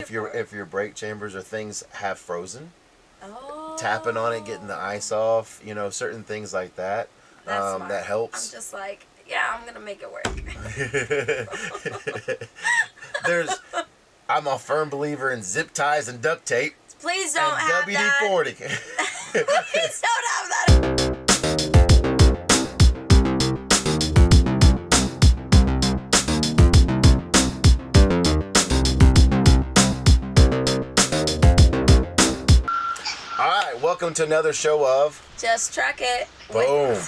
your brake chambers or things have frozen, Oh. tapping on it, getting the ice off, certain things like that. That's smart. That helps. I'm just like, yeah, I'm gonna make it work. I'm a firm believer in zip ties and duct tape. Please don't and have WD-40. that. Please don't have that. All right, welcome to another show of Just Truck It. Boom.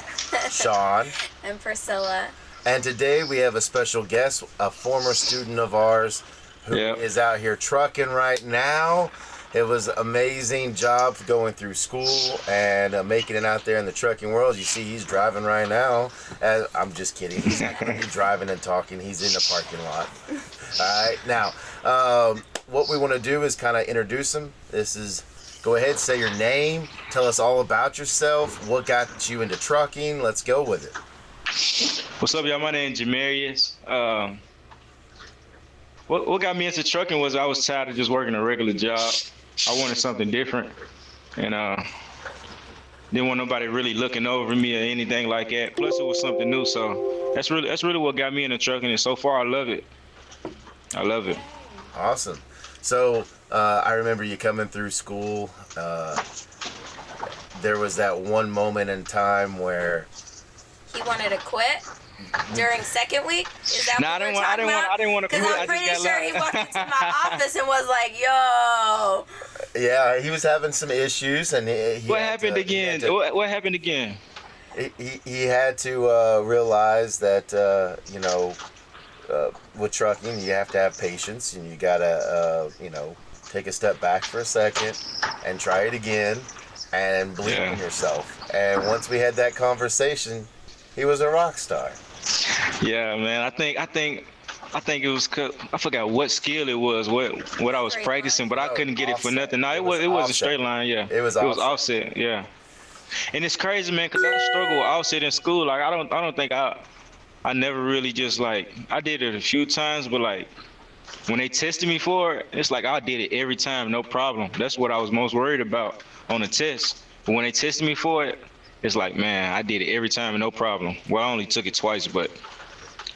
Sean. And Priscilla. And today we have a special guest, a former student of ours who is out here trucking right now. It was an amazing job going through school and making it out there in the trucking world. You see, he's driving right now. I'm just kidding. He's not going to be driving and talking. He's in the parking lot. All right. Now, what we want to do is kind of introduce him. Go ahead, say your name. Tell us all about yourself. What got you into trucking? Let's go with it. What's up, y'all? My name is Jamarius. What got me into trucking was I was tired of just working a regular job. I wanted something different, and didn't want nobody really looking over me or anything like that. Plus, it was something new, so that's really what got me into trucking. And so far, I love it. I love it. Awesome. So I remember you coming through school. There was that one moment in time where he wanted to quit during second week. Is that what we're talking about? I didn't want to quit. Because I'm pretty sure he walked into my office and was like, "Yo." Yeah, he was having some issues, and what happened again? What happened again? He had to realize that with trucking, you have to have patience, and you gotta take a step back for a second and try it again, and believe in yourself. And once we had that conversation, he was a rock star. Yeah, man. I think it was. I forgot what skill it was. What I was practicing, but I couldn't get it for nothing. No, it was a straight line. Yeah, it was offset. Yeah, and it's crazy, man, because I struggled with offset in school. Like I don't think I never really just like I did it a few times, but like when they tested me for it, it's like I did it every time, no problem. That's what I was most worried about on the test. But when they tested me for it, it's like, man, I did it every time, no problem. Well, I only took it twice, but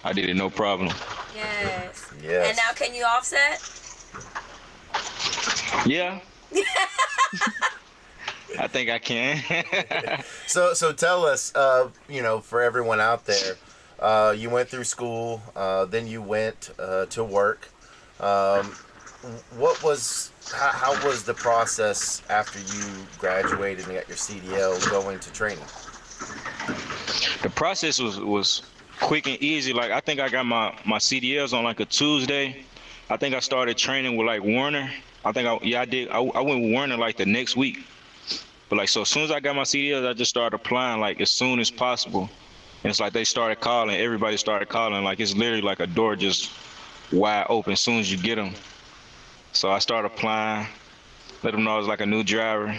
I did it no problem. Yes. And now can you offset? Yeah. I think I can. So tell us, for everyone out there, you went through school, then you went to work. How was the process after you graduated and got your CDL going to training? The process was quick and easy. Like I think I got my CDLs on like a Tuesday. I think I started training with like Warner. I did. I went with Warner like the next week. But like so as soon as I got my CDLs, I just started applying like as soon as possible. And it's like they started calling. Everybody started calling. Like it's literally like a door just wide open as soon as you get them. So I started applying, let them know I was like a new driver.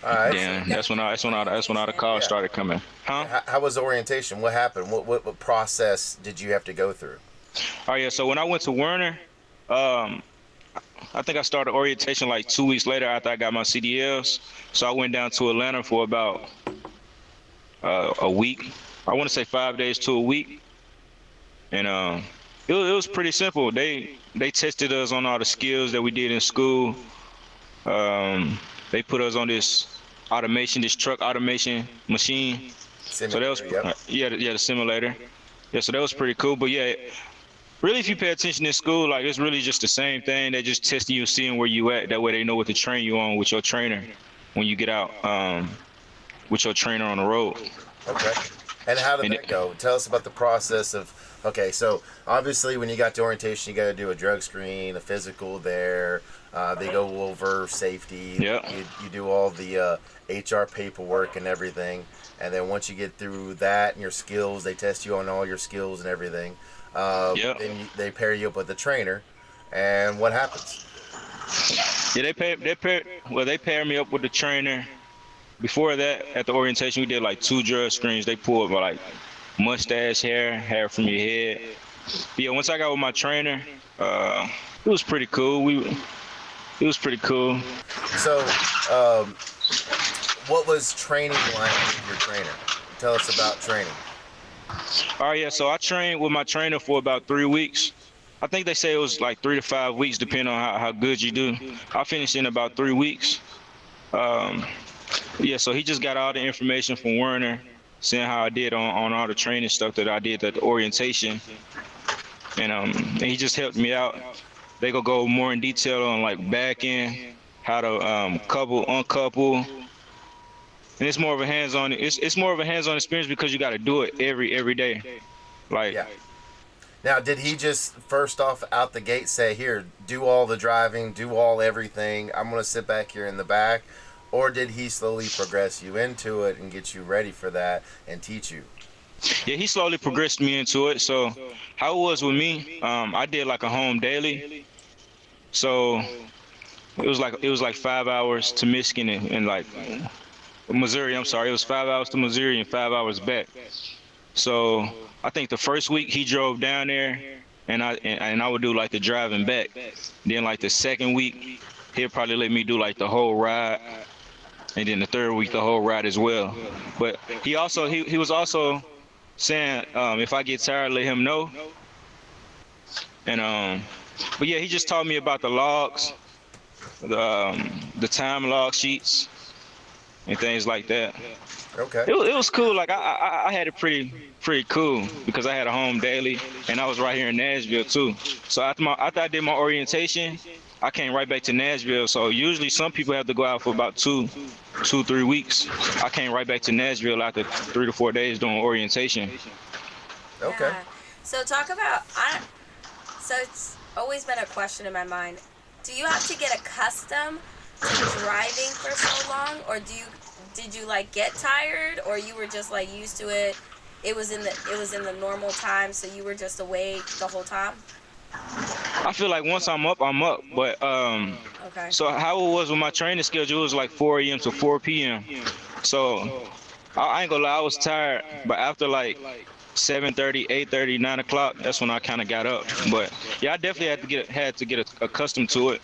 All right. Then that's when all the calls started coming. Huh? How was the orientation? What happened? What process did you have to go through? Oh yeah. So when I went to Werner, I think I started orientation like 2 weeks later after I got my CDLs. So I went down to Atlanta for about a week. I want to say 5 days to a week, and it was pretty simple. They tested us on all the skills that we did in school. They put us on this truck automation machine. Simulator, so that was the simulator. Yeah, so that was pretty cool. But yeah, really, if you pay attention in school, like it's really just the same thing. They're just testing you, seeing where you at. That way, they know what to train you on with your trainer when you get out with your trainer on the road. Okay. And how did that go? Tell us about the process of. Okay, so obviously when you got to orientation, you got to do a drug screen, a physical there. They go over safety. Yeah. You do all the HR paperwork and everything. And then once you get through that and your skills, they test you on all your skills and everything. Then they pair you up with a trainer. And what happens? Yeah, they pair me up with the trainer. Before that, at the orientation, we did like 2 drug screens. They pulled my like mustache hair from your head. But yeah, once I got with my trainer, it was pretty cool. It was pretty cool. So, what was training like with your trainer? Tell us about training. All right, yeah. So I trained with my trainer for about 3 weeks. I think they say it was like 3 to 5 weeks, depending on how good you do. I finished in about 3 weeks. Yeah, so he just got all the information from Werner, seeing how I did on all the training stuff that I did at the orientation, and he just helped me out. They gonna go more in detail on like back end, how to couple, uncouple, and it's more of a hands-on. It's more of a hands-on experience because you got to do it every day. Like, yeah. Now, did he just first off out the gate say, "Here, do all the driving, do all everything. I'm gonna sit back here in the back," or did he slowly progress you into it and get you ready for that and teach you? Yeah, he slowly progressed me into it. So how it was with me, I did like a home daily. So it was like 5 hours to Michigan and like Missouri. I'm sorry, it was 5 hours to Missouri and 5 hours back. So I think the first week he drove down there, and I would do like the driving back. Then like the second week, he'll probably let me do like the whole ride, and then the third week the whole ride as well. But he was also saying if I get tired, let him know. And but yeah, he just taught me about the logs, the time log sheets, and things like that. Okay. It was cool. Like I had it pretty cool because I had a home daily, and I was right here in Nashville too. So after I did my orientation, I came right back to Nashville. So usually some people have to go out for about 3 weeks. I came right back to Nashville after 3 to 4 days doing orientation. Okay. Yeah. So talk about, so it's always been a question in my mind. Do you have to get accustomed to driving for so long, or did you like get tired, or you were just like used to it? It was in the normal time, so you were just awake the whole time? I feel like once I'm up, I'm up. But Okay. so how it was with my training schedule, it was like 4 a.m. to 4 p.m. So I ain't gonna lie, I was tired. But after like 7:30, 8:30, 9 o'clock, that's when I kind of got up. But yeah, I definitely had to get accustomed to it.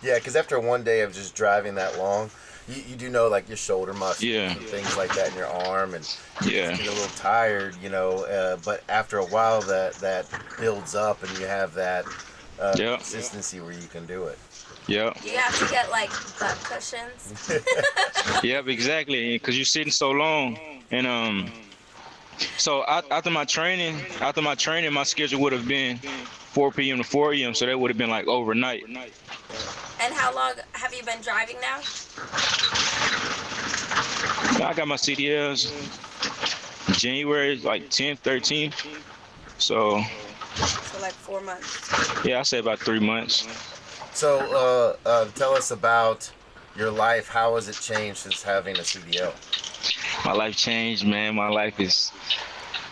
Yeah, because after one day of just driving that long, you do know like your shoulder muscles Yeah. and things like that in your arm, and you Yeah. just get a little tired, but after a while that builds up and you have that Yep. consistency where you can do it. Yeah. Do you have to get like butt cushions? Yep, exactly. Because you're sitting so long, and so after my training, my schedule would have been 4 p.m. to 4 a.m. So that would have been like overnight. And how long have you been driving now? I got my CDLs January like 10th, 13th. So So like 4 months. yeah, I say about 3 months. So tell us about your life. How has it changed since having a CDL? My life changed, man. My life is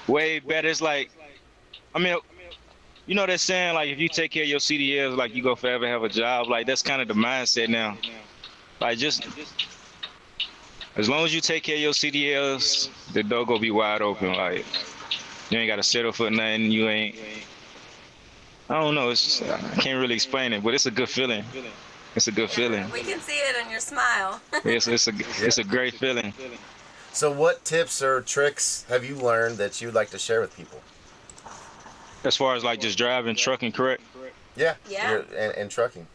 way better. It's like, I mean, you know that saying, like, if you take care of your CDLs, like, you go forever have a job. Like, that's kind of the mindset now. Like, just as long as you take care of your CDLs, the door gonna be wide open. Like, you ain't got to settle for nothing. You ain't, I don't know. I can't really explain it, but it's a good feeling. It's a good feeling. We can see it in your smile. It's a great feeling. So what tips or tricks have you learned that you'd like to share with people? As far as like just driving, trucking, correct? Yeah. Yeah. And trucking.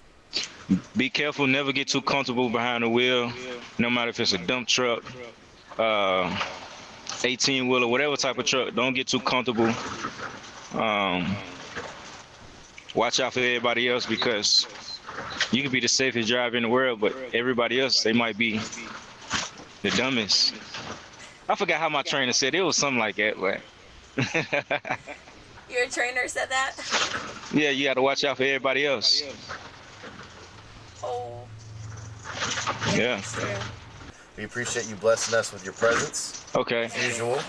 Be careful. Never get too comfortable behind the wheel, no matter if it's a dump truck, 18-wheeler, whatever type of truck. Don't get too comfortable. Watch out for everybody else because you can be the safest driver in the world, but everybody else, they might be the dumbest. I forgot how my trainer said it. It was something like that, but Your trainer said that? yeah, you got to watch out for everybody else. Oh. Yeah. That's true. We appreciate you blessing us with your presence, Okay. as usual.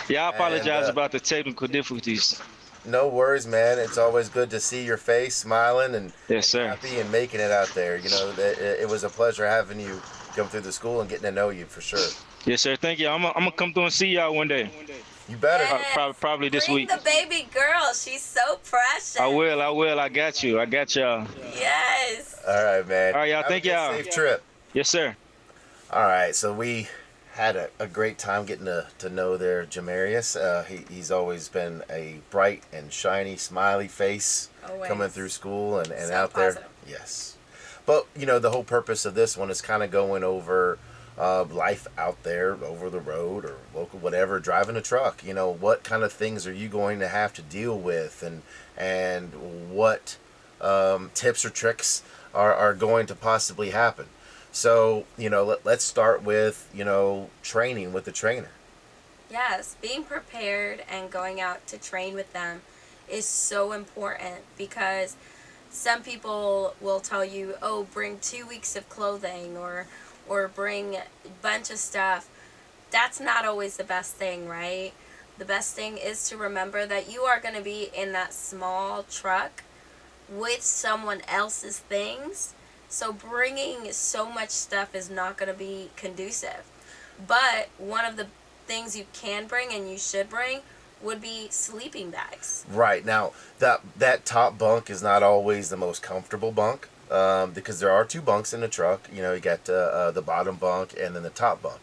Yeah, I apologize And, about the technical difficulties. No worries, man. It's always good to see your face smiling and Yes, sir. happy and making it out there. It was a pleasure having you come through the school and getting to know you for sure. Yes, sir. Thank you. I'm gonna come through and see y'all one day. You better. Yes. Probably this Bring week. the baby girl. She's so precious. I will. I got you. I got y'all. Yes. All right, man. All right, y'all. Have Thank a good, y'all. safe trip. Yes, sir. All right, so we had a great time getting to know their Jamarius. He's always been a bright and shiny, smiley face Always. coming through school and So out positive. there. Yes. But, the whole purpose of this one is kind of going over life out there, over the road or local, whatever, driving a truck. What kind of things are you going to have to deal with, and what tips or tricks are going to possibly happen. So, let's start with, training with the trainer. Yes, being prepared and going out to train with them is so important, because some people will tell you, oh, bring 2 weeks of clothing or bring a bunch of stuff. That's not always the best thing, right? The best thing is to remember that you are going to be in that small truck with someone else's things. So bringing so much stuff is not going to be conducive. But one of the things you can bring and you should bring would be sleeping bags. Right. Now, that top bunk is not always the most comfortable bunk, because there are two bunks in the truck. You got the bottom bunk and then the top bunk.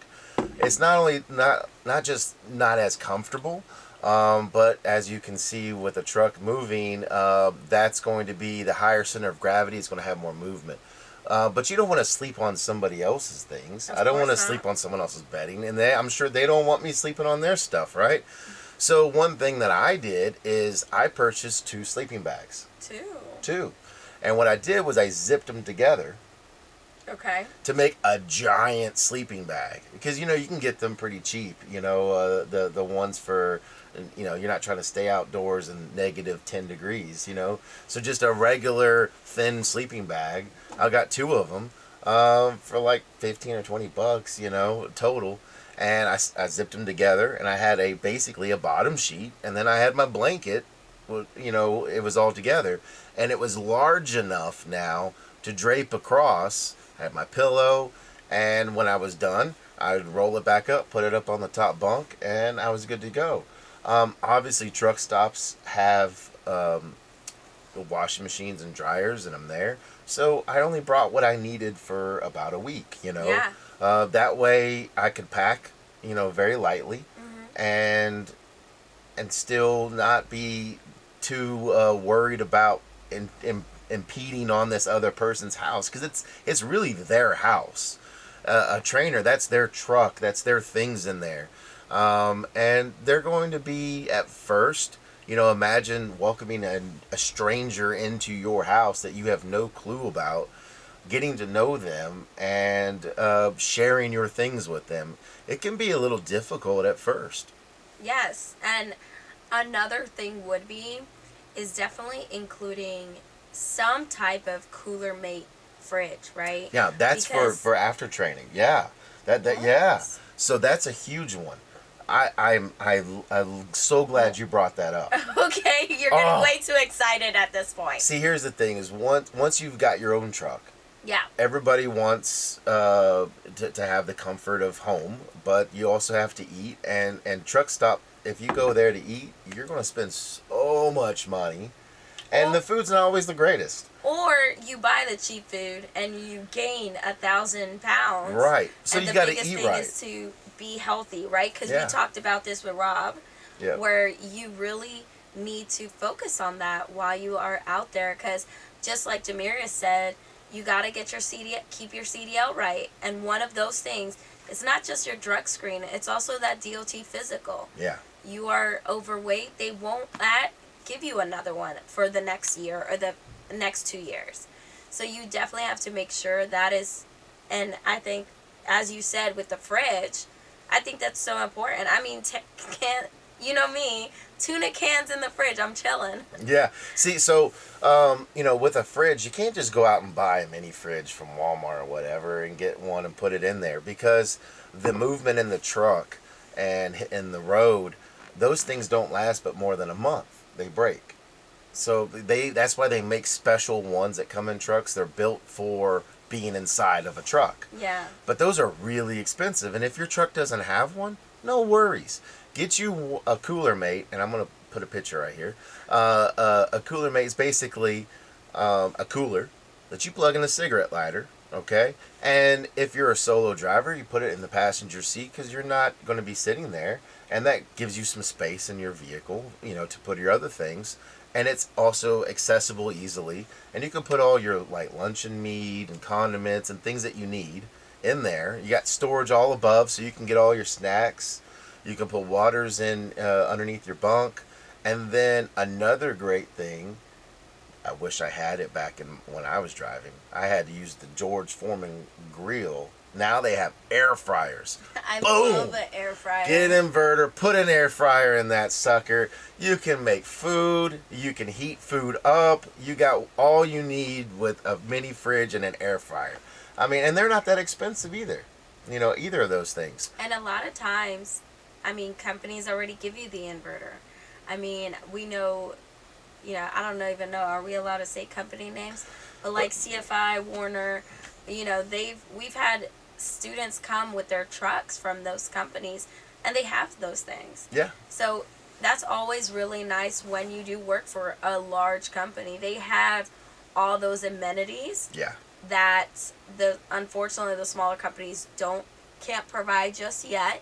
It's not just not as comfortable, but as you can see with the truck moving, that's going to be the higher center of gravity. It's going to have more movement. But you don't want to sleep on somebody else's things. I don't want to sleep on someone else's bedding, and I'm sure they don't want me sleeping on their stuff, right? So one thing that I did is I purchased 2 sleeping bags. Two. And what I did was I zipped them together. Okay. To make a giant sleeping bag, because you can get them pretty cheap. The ones for, you're not trying to stay outdoors in negative 10 degrees. So just a regular thin sleeping bag. I got 2 of them for like $15 or $20, total. And I zipped them together, and I had basically a bottom sheet, and then I had my blanket. It was all together, and it was large enough now to drape across. I had my pillow, and when I was done, I would roll it back up, put it up on the top bunk, and I was good to go. Obviously, truck stops have washing machines and dryers, and I'm there. So I only brought what I needed for about a week, Yeah. That way I could pack, very lightly, and still not be too worried about impeding on this other person's house, because it's really their house. A trainer, that's their truck, that's their things in there, and they're going to be at first, imagine welcoming a stranger into your house that you have no clue about, getting to know them and sharing your things with them. It can be a little difficult at first. Yes, and another thing is definitely including some type of cooler mate fridge, right? Yeah, that's for after training. Yeah, yeah. So that's a huge one. I'm so glad you brought that up. Okay, you're getting way too excited at this point. See, here's the thing: is once you've got your own truck, yeah, everybody wants to have the comfort of home, but you also have to eat. And truck stop, if you go there to eat, you're going to spend so much money, and the food's not always the greatest. Or you buy the cheap food and you gain 1,000 pounds. Right. So you got to eat right. The biggest thing is to be healthy, right? Because we talked about this with Rob, where you really need to focus on that while you are out there. Because just like Jamarius said, you got to get keep your CDL right. And one of those things, it's not just your drug screen, it's also that DOT physical. Yeah. You are overweight, they won't give you another one for the next year or the next 2 years. So you definitely have to make sure that is, and I think, as you said with the fridge, I think that's so important. I mean, you know me, tuna cans in the fridge, I'm chilling. Yeah. See, so, with a fridge, you can't just go out and buy a mini fridge from Walmart or whatever and get one and put it in there, because the movement in the truck and in the road, those things don't last but more than a month. They break. So that's why they make special ones that come in trucks. They're built for being inside of a truck. Yeah. But those are really expensive, and if your truck doesn't have one, No worries. Get you a cooler mate, and I'm gonna put a picture right here. A cooler mate is basically a cooler that you plug in a cigarette lighter. Okay, and if you're a solo driver, you put it in the passenger seat because you're not going to be sitting there, and that gives you some space in your vehicle, to put your other things. And it's also accessible easily, and you can put all your like luncheon meat and condiments and things that you need in there. You got storage all above, so you can get all your snacks. You can put waters in underneath your bunk. And then another great thing, I wish I had it back when I was driving. I had to use the George Foreman grill. Now they have air fryers. I Boom! love the air fryer. Get an inverter, put an air fryer in that sucker. You can make food. You can heat food up. You got all you need with a mini fridge and an air fryer. I mean, and they're not that expensive either. Either of those things. And a lot of times, companies already give you the inverter. We know, I don't even know, are we allowed to say company names? But like CFI, Warner, we've had students come with their trucks from those companies, and they have those things. Yeah. So that's always really nice when you do work for a large company. They have all those amenities. Yeah. That unfortunately the smaller companies can't provide just yet,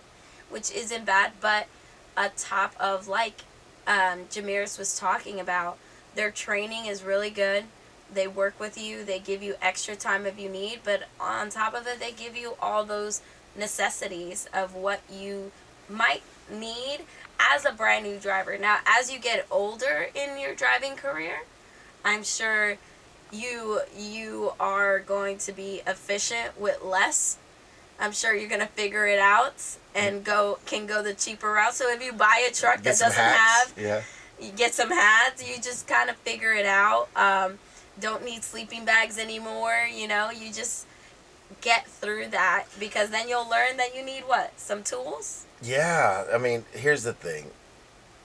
which isn't bad. But on top of like Jamarius was talking about, their training is really good. They work with you. They give you extra time if you need. But on top of it, they give you all those necessities of what you might need as a brand new driver. Now, as you get older in your driving career, I'm sure you are going to be efficient with less. I'm sure you're going to figure it out and can go the cheaper route. So if you buy a truck that doesn't have, you get some hats, you just kind of figure it out. Don't need sleeping bags anymore, you just get through that, because then you'll learn that you need what? Some tools? Yeah, here's the thing.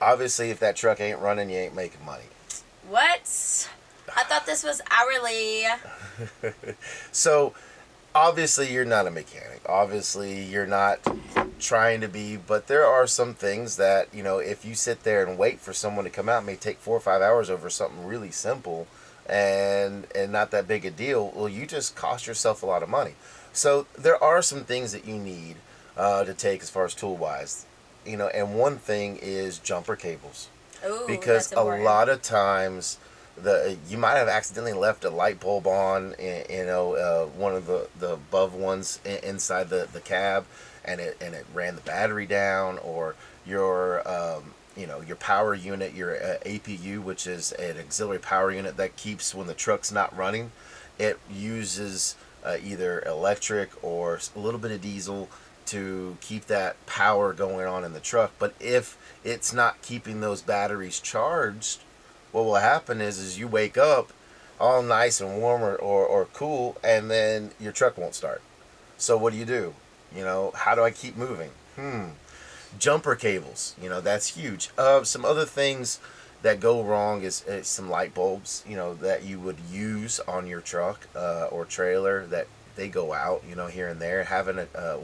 Obviously, if that truck ain't running, you ain't making money. What? I thought this was hourly. So, obviously, you're not a mechanic. Obviously, you're not trying to be, but there are some things that, if you sit there and wait for someone to come out, it may take 4 or 5 hours over something really simple and not that big a deal. Well, you just cost yourself a lot of money. So, there are some things that you need to take as far as tool-wise, and one thing is jumper cables. Ooh, because that's a important. lot of times you might have accidentally left a light bulb on, one of the above ones inside the cab, and it ran the battery down, or your power unit, your APU, which is an auxiliary power unit that keeps when the truck's not running. It uses either electric or a little bit of diesel to keep that power going on in the truck. But if it's not keeping those batteries charged, what will happen is you wake up all nice and warm or cool, and then your truck won't start. So what do? How do I keep moving? Jumper cables, that's huge. Some other things that go wrong is some light bulbs, that you would use on your truck or trailer, that they go out, here and there. Having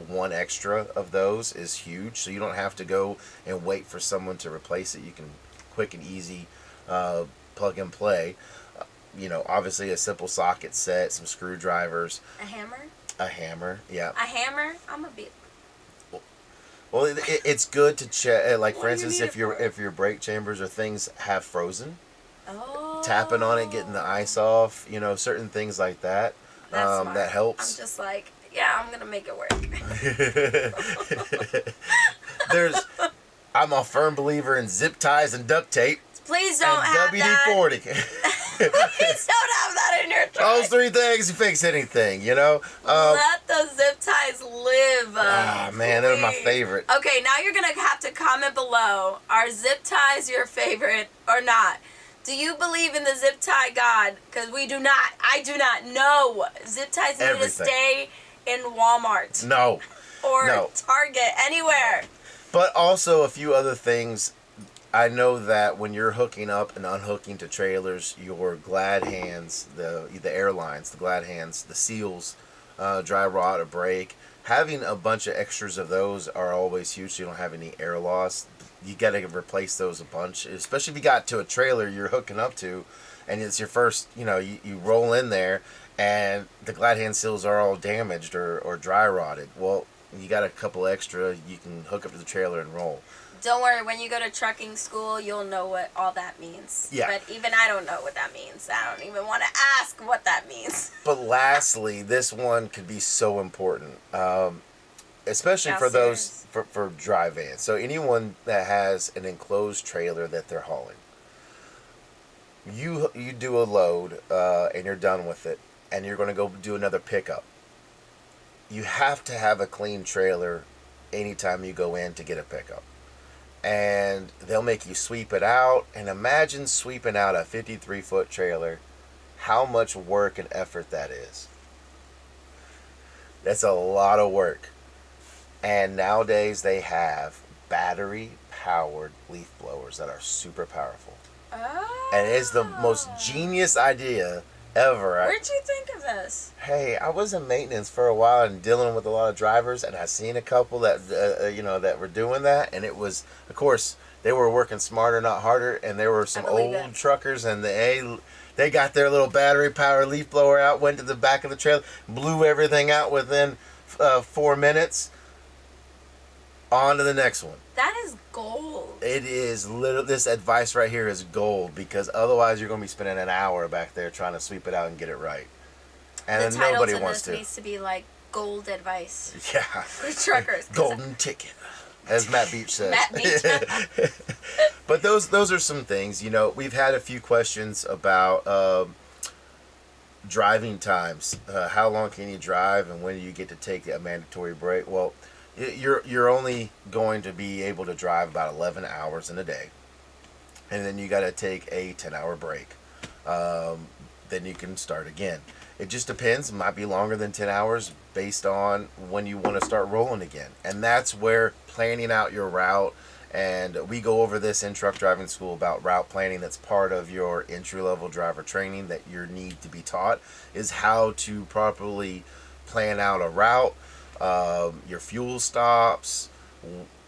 one extra of those is huge, so you don't have to go and wait for someone to replace it. You can quick and easy plug and play. Obviously a simple socket set, some screwdrivers. A hammer? A hammer, yeah. A hammer? I'm a bit... Well, it's good to check. Like, for What do you instance, need it if your brake chambers or things have frozen, Oh. tapping on it, getting the ice off, certain things like that. That's smart. That helps. I'm just like, yeah, I'm going to make it work. I'm a firm believer in zip ties and duct tape. Please don't and have that. WD-40. Please don't have that in your truck. Those 3 things, you fix anything, Let those zip ties live. Man, they're my favorite. Okay, now you're going to have to comment below. Are zip ties your favorite or not? Do you believe in the zip tie God? Because we do not. I do not know. Zip ties need to stay in Walmart. No. Or Target, anywhere. But also a few other things. I know that when you're hooking up and unhooking to trailers, your glad hands, the airlines, the glad hands, the seals, dry rot or break, having a bunch of extras of those are always huge. So you don't have any air loss. You got to replace those a bunch, especially if you got to a trailer you're hooking up to, and it's your first. You roll in there, and the glad hand seals are all damaged or dry rotted. Well, you got a couple extra. You can hook up to the trailer and roll. Don't worry, when you go to trucking school, you'll know what all that means. Yeah. But even I don't know what that means. I don't even want to ask what that means. But lastly, this one could be so important, especially for those for dry vans. So anyone that has an enclosed trailer that they're hauling, you do a load and you're done with it, and you're going to go do another pickup. You have to have a clean trailer anytime you go in to get a pickup. And they'll make you sweep it out. And imagine sweeping out a 53-foot trailer, how much work and effort that is. That's a lot of work. And nowadays they have battery-powered leaf blowers that are super powerful. Oh. And it's the most genius idea ever. Where'd you think of this? Hey, I was in maintenance for a while and dealing with a lot of drivers, and I seen a couple that that were doing that, and it was, of course, they were working smarter, not harder, and there were some old truckers, and they got their little battery powered leaf blower out, went to the back of the trailer, blew everything out within 4 minutes. On to the next one. That is gold. It is literally, this advice right here is gold, because otherwise you're going to be spending an hour back there trying to sweep it out and get it right. And the then nobody title to wants this to. needs to be like gold advice. Yeah. For truckers. Golden ticket, as Matt Beach says. Matt Beach. But those are some things. We've had a few questions about driving times. How long can you drive, and when do you get to take a mandatory break? Well, you're only going to be able to drive about 11 hours in a day, and then you got to take a 10-hour break. Then you can start again. It just depends. It might be longer than 10 hours based on when you want to start rolling again. And that's where planning out your route, and we go over this in truck driving school about route planning. That's part of your entry-level driver training that you need to be taught, is how to properly plan out a route. Your fuel stops.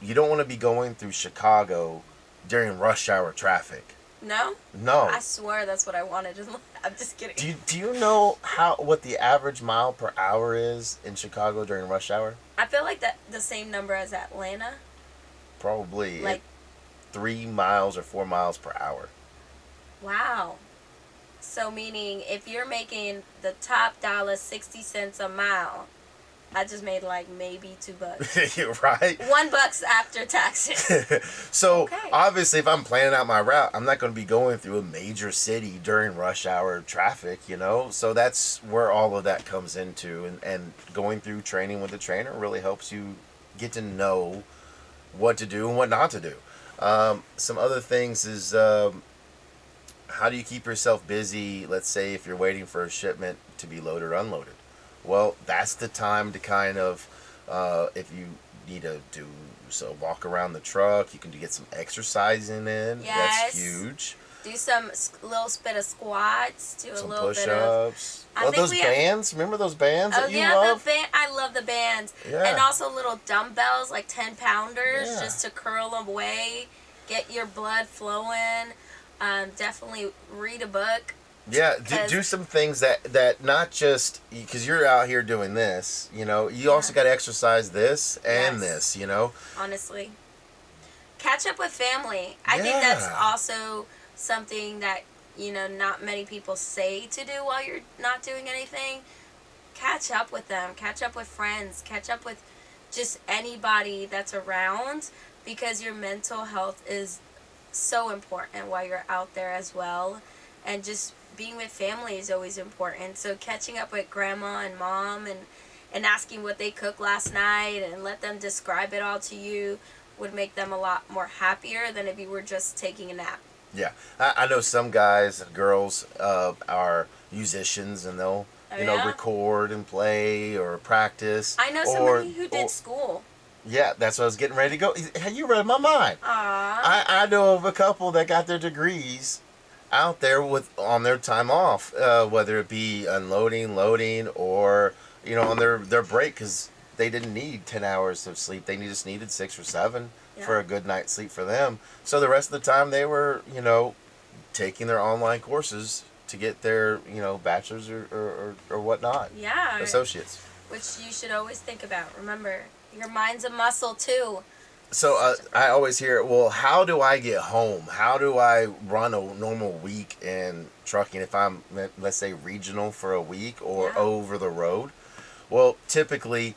You don't want to be going through Chicago during rush hour traffic. No? No. I swear that's what I wanted. I'm just kidding. Do you know what the average mile per hour is in Chicago during rush hour? I feel like that the same number as Atlanta. Probably like 3 miles or 4 miles per hour. Wow. So meaning if you're making the top dollar 60 cents a mile, I just made like maybe $2. Right? $1 after taxes. So okay. Obviously, if I'm planning out my route, I'm not going to be going through a major city during rush hour traffic, So that's where all of that comes into, and going through training with the trainer really helps you get to know what to do and what not to do. Some other things is how do you keep yourself busy? Let's say if you're waiting for a shipment to be loaded or unloaded. Well, that's the time to kind of, if you need to do so, walk around the truck. You can get some exercising in. Yes. That's huge. Do some little bit of squats. Do some a little push-ups. bit of. Those bands. Remember those bands that you love? The band. I love the bands. Yeah. And also little dumbbells, like 10-pounders, Yeah. just to curl away, get your blood flowing. Definitely read a book. Yeah, do some things that not just because you're out here doing this, you also got to exercise this and this, Honestly, catch up with family. I think that's also something that not many people say to do while you're not doing anything. Catch up with them. Catch up with friends. Catch up with just anybody that's around, because your mental health is so important while you're out there as well, and just being with family is always important. So catching up with grandma and mom and asking what they cooked last night and let them describe it all to you would make them a lot more happier than if you were just taking a nap. Yeah, I know some guys and girls are musicians, and they'll record and play or practice. I know somebody who did school. Yeah, that's what I was getting ready to go. You read my mind. Aww. I know of a couple that got their degrees out there on their time off, whether it be unloading, loading, or on their break, because they didn't need 10 hours of sleep. They just needed 6 or 7 Yeah. for a good night's sleep for them. So the rest of the time they were, taking their online courses to get their, bachelor's or whatnot. Yeah. Associates. Which you should always think about. Remember, your mind's a muscle too. So I always hear, well, how do I get home? How do I run a normal week in trucking if I'm, let's say, regional for a week or over the road? Well, typically,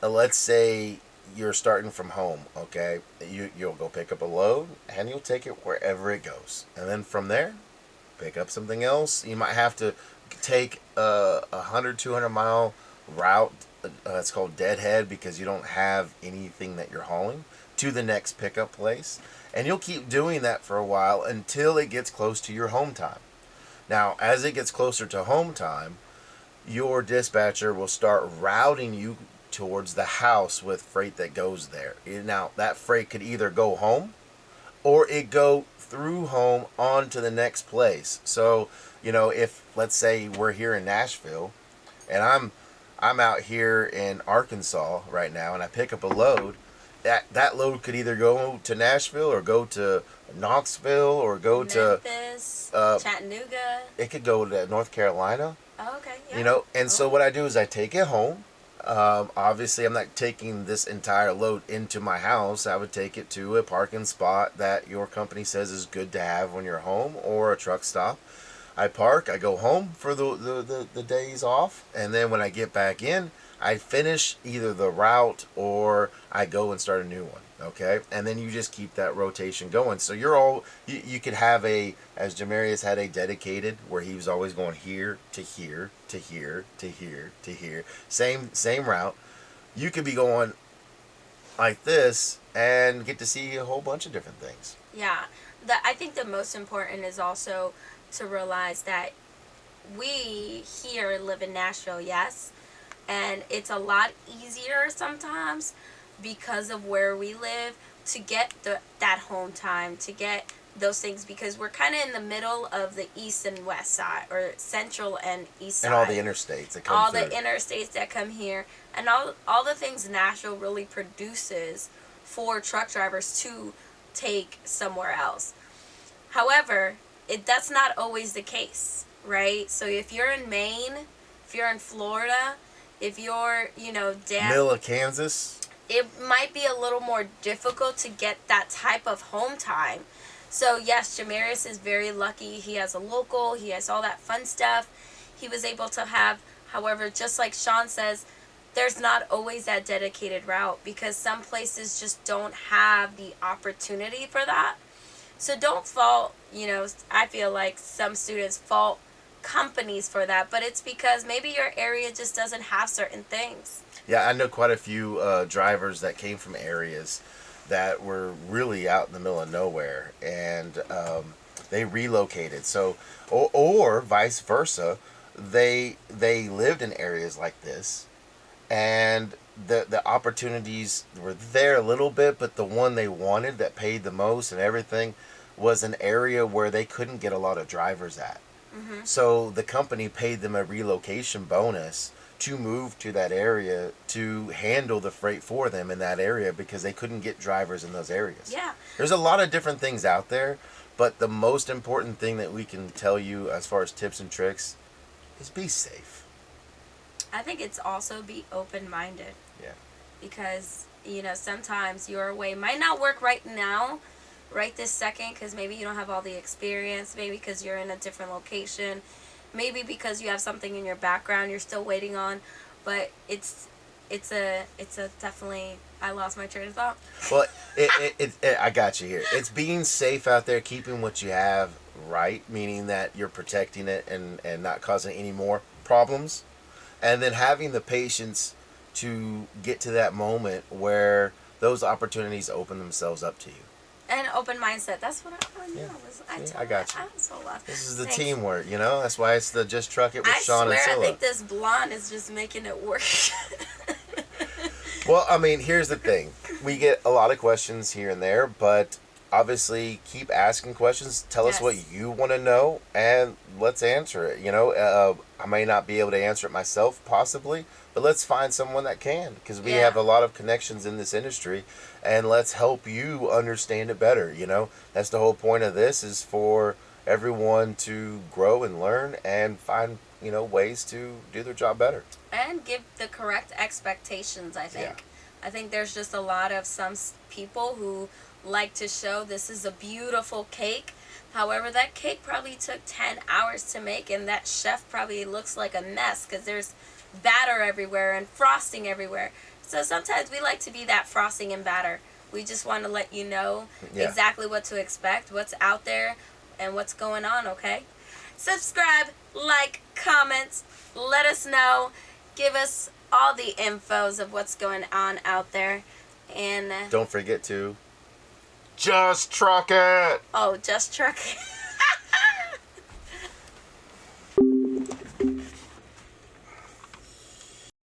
let's say you're starting from home, okay? You'll go pick up a load, and you'll take it wherever it goes. And then from there, pick up something else. You might have to take a 100, 200-mile route. It's called deadhead because you don't have anything that you're hauling to the next pickup place. And you'll keep doing that for a while until it gets close to your home time. Now, as it gets closer to home time, your dispatcher will start routing you towards the house with freight that goes there. Now, that freight could either go home or it go through home on to the next place. So, if, let's say, we're here in Nashville and I'm out here in Arkansas right now and I pick up a load, that load could either go to Nashville or go to Knoxville or go Memphis, to Chattanooga. It could go to North Carolina. Oh, okay. Yeah. And so what I do is I take it home. Obviously, I'm not taking this entire load into my house. I would take it to a parking spot that your company says is good to have when you're home or a truck stop. I park, I go home for the days off, and then when I get back in, I finish either the route or I go and start a new one, okay? And then you just keep that rotation going. So you could have as Jamarius had a dedicated where he was always going here to here to here to here to here. Same route. You could be going like this and get to see a whole bunch of different things. Yeah. I think the most important is also to realize that we here live in Nashville, yes, and it's a lot easier sometimes because of where we live to get that home time, to get those things, because we're kind of in the middle of the east and west side, or central and east side. And all the interstates that come through. The interstates that come here, and all the things Nashville really produces for truck drivers to take somewhere else. However, that's not always the case, right? So if you're in Maine, if you're in Florida, if you're, middle of Kansas, it might be a little more difficult to get that type of home time. So yes, Jamarius is very lucky. He has a local, he has all that fun stuff. He was able to have, however, just like Sean says, there's not always that dedicated route because some places just don't have the opportunity for that. So don't fault, I feel like some students fault companies for that, but it's because maybe your area just doesn't have certain things. Yeah, I know quite a few drivers that came from areas that were really out in the middle of nowhere, and they relocated. So, or vice versa, they lived in areas like this, and the opportunities were there a little bit, but the one they wanted that paid the most and everything was an area where they couldn't get a lot of drivers at. Mm-hmm. So the company paid them a relocation bonus to move to that area to handle the freight for them in that area because they couldn't get drivers in those areas. Yeah. There's a lot of different things out there, but the most important thing that we can tell you as far as tips and tricks is be safe. I think it's also be open-minded. Yeah. Because, sometimes your way might not work right now, right this second, because maybe you don't have all the experience, maybe because you're in a different location, maybe because you have something in your background you're still waiting on, but it's a definitely, I lost my train of thought. Well, I got you here. It's being safe out there, keeping what you have right, meaning that you're protecting it and not causing any more problems, and then having the patience to get to that moment where those opportunities open themselves up to you. And open mindset. That's what I know. Yeah. I got you. I'm so lost. This is the Thanks. teamwork, That's why it's the Just Truck It with Sean and I Scylla. think this blonde is just making it work. Well, here's the thing. We get a lot of questions here and there, but obviously keep asking questions. Tell us what you want to know, and let's answer it. I may not be able to answer it myself, possibly, but let's find someone that can, because we Yeah. have a lot of connections in this industry, and let's help you understand it better. That's the whole point of this, is for everyone to grow and learn and find ways to do their job better. And give the correct expectations, I think. Yeah. I think there's just a lot of people who like to show this is a beautiful cake. However, that cake probably took 10 hours to make, and that chef probably looks like a mess because there's batter everywhere and frosting everywhere. So sometimes we like to be that frosting and batter. We just want to let you know exactly what to expect, what's out there, and what's going on, okay? Subscribe, like, comment, let us know, give us all the infos of what's going on out there, and don't forget to just truck it. oh, just truck it.